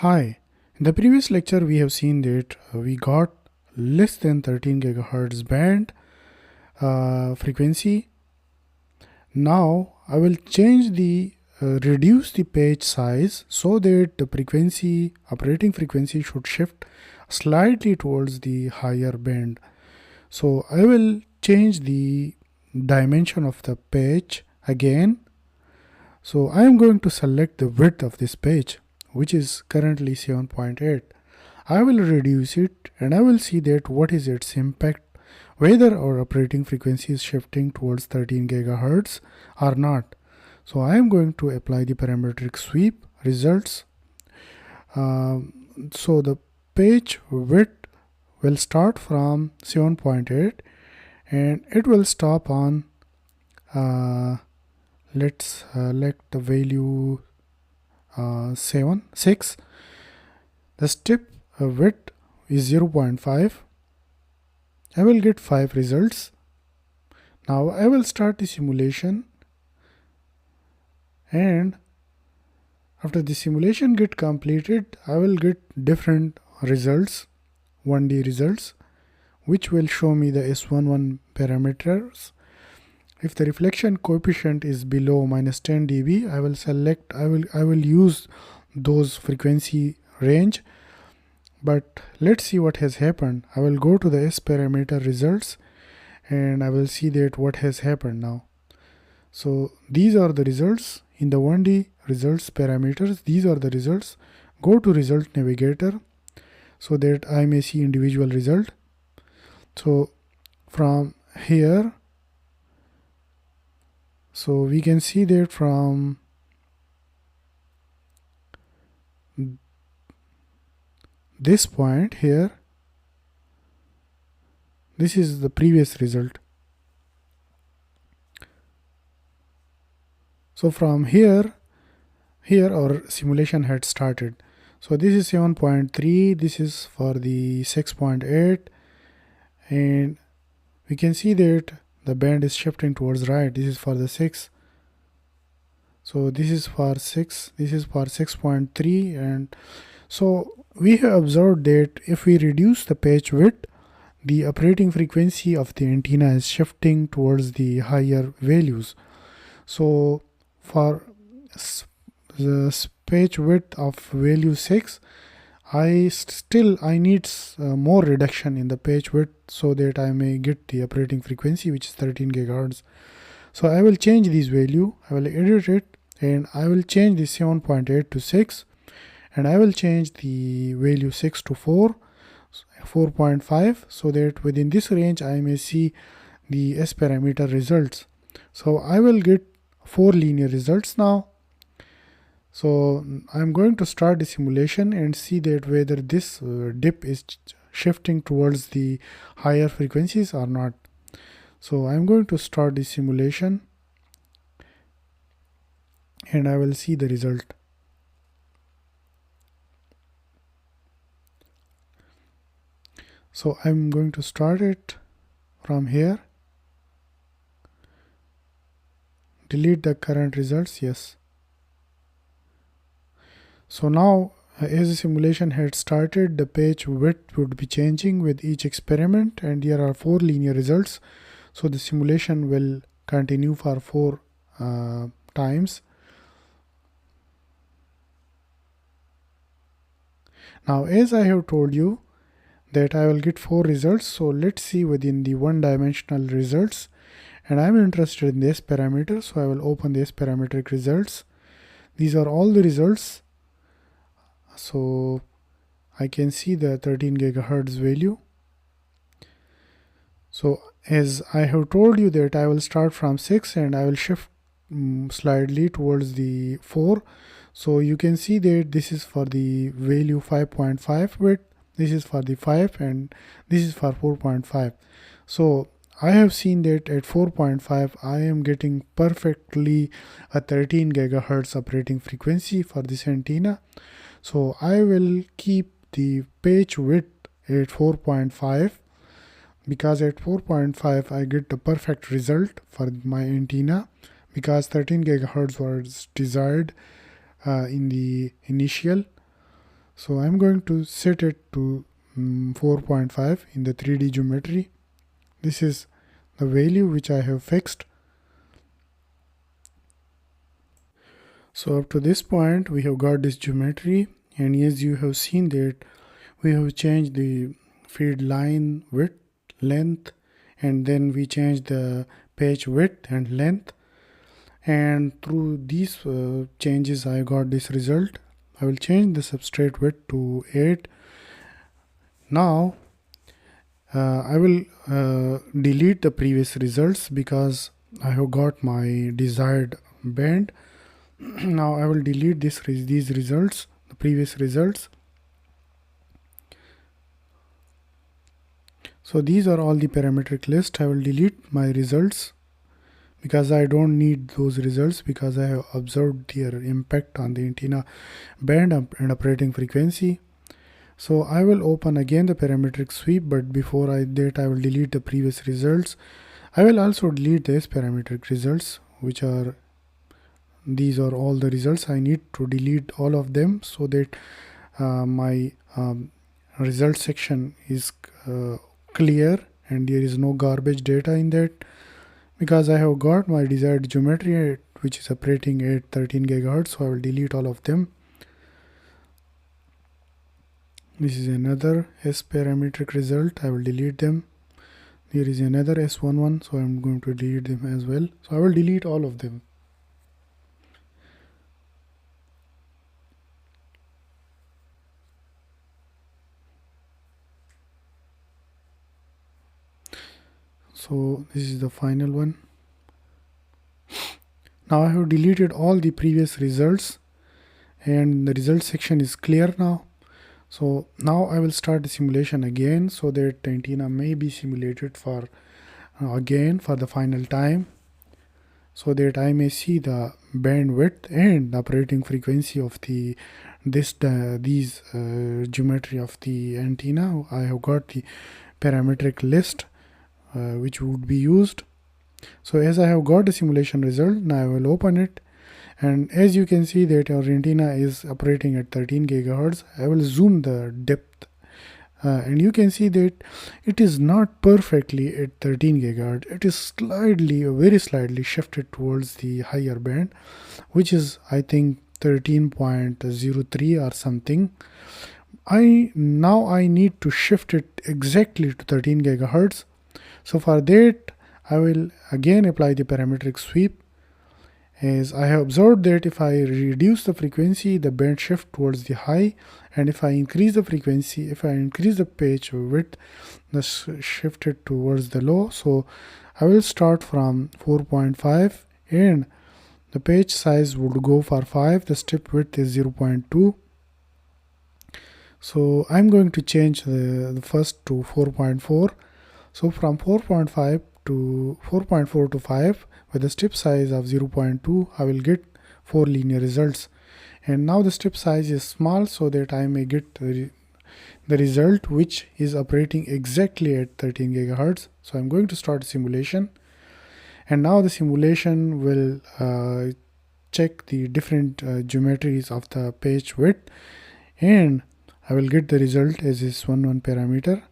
Hi, in the previous lecture we have seen that we got less than 13 gigahertz band frequency. Now I will change the reduce the page size so that the frequency operating frequency should shift slightly towards the higher band. So I will change the dimension of the page again. So I am going to select the width of this page, which is currently 7.8. I will reduce it and I will see that what is its impact, whether our operating frequency is shifting towards 13 gigahertz or not. So I am going to apply the parametric sweep results. So the page width will start from 7.8 and it will stop on let's select the value 6. The step width is 0.5. I will get 5 results. Now I will start the simulation, and after the simulation get completed I will get different results, 1D results, which will show me the S11 parameters. If the reflection coefficient is below -10 dB, I will use those frequency range. But let's see what has happened. I will go to the S parameter results and I will see that what has happened now. So these are the results in the 1D results parameters. These are the results. Go to result navigator so that I may see individual result. So from here, so we can see that from this point here, this is the previous result. So from here our simulation had started. So this is 7.3, this is for the 6.8, and we can see that the band is shifting towards right. This is for the 6. So this is for 6, this is for 6.3, and so we have observed that if we reduce the page width, the operating frequency of the antenna is shifting towards the higher values. So for the page width of value 6, I need more reduction in the page width so that I may get the operating frequency, which is 13 gigahertz. So I will change this value, I will edit it, and I will change the 7.8 to 6, and I will change the value 6 to 4.5, so that within this range I may see the S parameter results. So I will get 4 linear results now. So I'm going to start the simulation and see that whether this dip is shifting towards the higher frequencies or not. So I'm going to start the simulation and I will see the result. So I'm going to start it from here. Delete the current results, yes. So now as the simulation had started, the page width would be changing with each experiment, and there are 4 linear results. So the simulation will continue for 4 times. Now as I have told you that I will get 4 results, so let's see within the one-dimensional results, and I'm interested in the S parameter, so I will open the S parametric results. These are all the results. So I can see the 13 gigahertz value. So as I have told you that I will start from 6 and I will shift slightly towards the 4. So you can see that this is for the value 5.5 width, this is for the 5, and this is for 4.5. So I have seen that at 4.5 I am getting perfectly a 13 gigahertz operating frequency for this antenna. So I will keep the page width at 4.5, because at 4.5 I get the perfect result for my antenna, because 13 gigahertz was desired in the initial. So I'm going to set it to 4.5 in the 3D geometry. This is the value which I have fixed. So up to this point we have got this geometry, and as you have seen that we have changed the feed line width, length, and then we changed the page width and length, and through these changes I got this result. I will change the substrate width to 8. Now I will delete the previous results because I have got my desired band. Now I will delete these results, the previous results. So these are all the parametric list. I will delete my results because I don't need those results, because I have observed their impact on the antenna band and operating frequency. So I will open again the parametric sweep, but before that I will delete the previous results. I will also delete this parametric results, which are, these are all the results. I need to delete all of them so that my result section is clear and there is no garbage data in that, because I have got my desired geometry which is operating at 13 GHz. So I will delete all of them. This is another S parametric result. I will delete them. There is another S11, so I'm going to delete them as well. So I will delete all of them. So this is the final one. Now I have deleted all the previous results and the result section is clear now. So now I will start the simulation again so that the antenna may be simulated for again for the final time, so that I may see the bandwidth and the operating frequency of these geometry of the antenna. I have got the parametric list which would be used. So as I have got the simulation result, now I will open it, and as you can see that our antenna is operating at 13 GHz. I will zoom the depth and you can see that it is not perfectly at 13 GHz. It is slightly, very slightly shifted towards the higher band, which is I think 13.03 or something. Now I need to shift it exactly to 13 GHz. So for that I will again apply the parametric sweep, as I have observed that if I reduce the frequency, the band shift towards the high, and if I increase the frequency, if I increase the page width, the shifted towards the low. So I will start from 4.5 and the page size would go for 5, the step width is 0.2. So I'm going to change the first to 4.4. So from 4.5 to 4.4 to 5 with a step size of 0.2, I will get 4 linear results. And now the step size is small so that I may get the result which is operating exactly at 13 GHz. So I'm going to start a simulation, and now the simulation will check the different geometries of the page width, and I will get the result as this one parameter.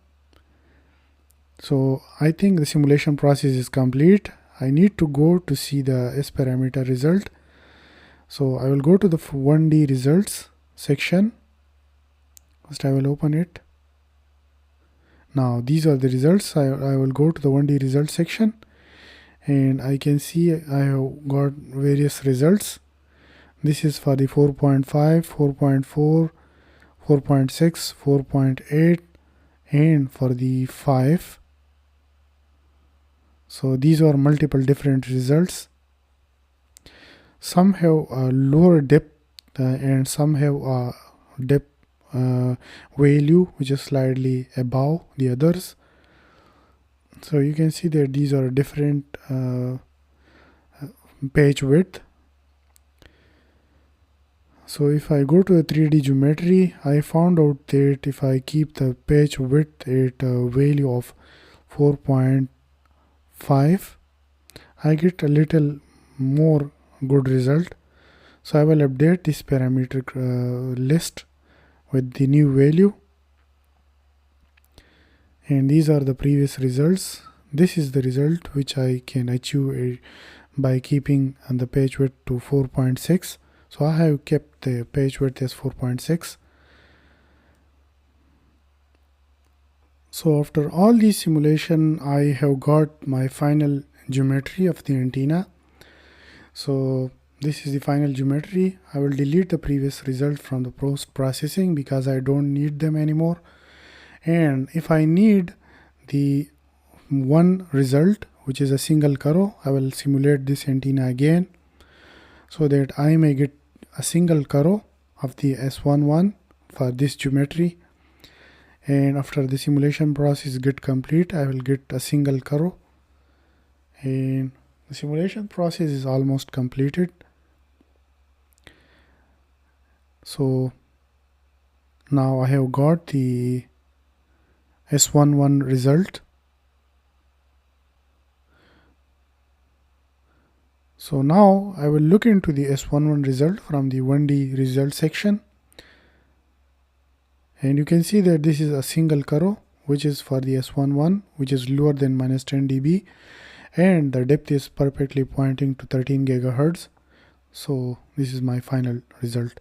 So I think the simulation process is complete. I need to go to see the S parameter result. So I will go to the 1D results section. First I will open it. Now these are the results. I will go to the 1D results section, and I can see I have got various results. This is for the 4.5, 4.4, 4.6, 4.8, and for the 5. So these are multiple different results. Some have a lower depth and some have a depth value which is slightly above the others. So you can see that these are different page width. So if I go to the 3D geometry, I found out that if I keep the page width at a value of 4.5, I get a little more good result. So I will update this parametric list with the new value, and these are the previous results. This is the result which I can achieve by keeping the page width to 4.6. So I have kept the page width as 4.6. So after all these simulation, I have got my final geometry of the antenna. So this is the final geometry. I will delete the previous result from the post processing because I don't need them anymore. And if I need the one result, which is a single curve, I will simulate this antenna again so that I may get a single curve of the S11 for this geometry. And after the simulation process get complete, I will get a single curve, and the simulation process is almost completed. So now I have got the S11 result. So now I will look into the S11 result from the 1D result section. And you can see that this is a single curve which is for the S11, which is lower than minus 10 dB, and the depth is perfectly pointing to 13 gigahertz. So this is my final result.